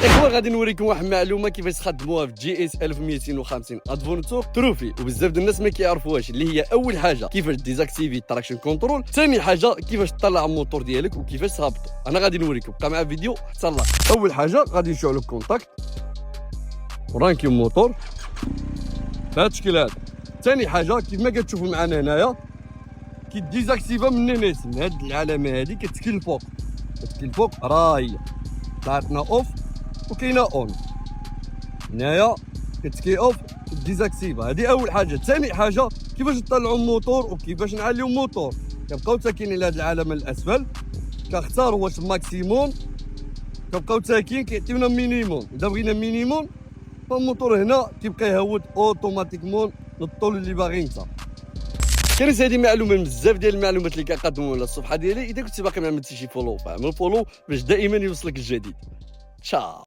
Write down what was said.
الاخوه غادي نوريكم واحد المعلومه كيفاش تخدموها في جي اس 1250 ادفونتور تروفي، وبزاف ديال الناس ما كيعرفوهاش، اللي هي اول حاجه كيفاش ديزاكتيفي التراكشن كنترول، ثاني حاجه كيفاش تطلع الموتور ديالك وكيفاش تهبطو. انا غادي نوريكم، بقى مع الفيديو حتى الله. اول حاجه غادي نشعلوا الكونتاكت ورانكيو الموتور بهذا الشكل هذا. ثاني حاجه كيف ما كتشوفوا معنا هنايا كيديزاكتيفا من الناس، من هاد العلامه هادي كتكل الفوق، كتكل الفوق راه هي طلعتنا اوف وكاينه اون. هنايا كتكي اوف ديزاكتيفا، هذه اول حاجه. ثاني حاجه كيفاش نطلعوا الموتور وكيفاش نعليو الموتور. كنبقاو ساكنين لهاد العلامه الاسفل، كنختاروا واش ماكسيموم، كنبقاو ساكنين كيعطيونا مينيموم. اذا بغينا مينيموم فالموتور هنا كيبقى يهود اوتوماتيكمون للطول اللي باغي انت. كانت هذه معلومه من بزاف ديال المعلومات اللي كنقدموا على الصفحه ديالي. اذا كنتي باقي ما عملتيش شي فولو فاعمل فولو باش دائما يوصلك الجديد. تشاو.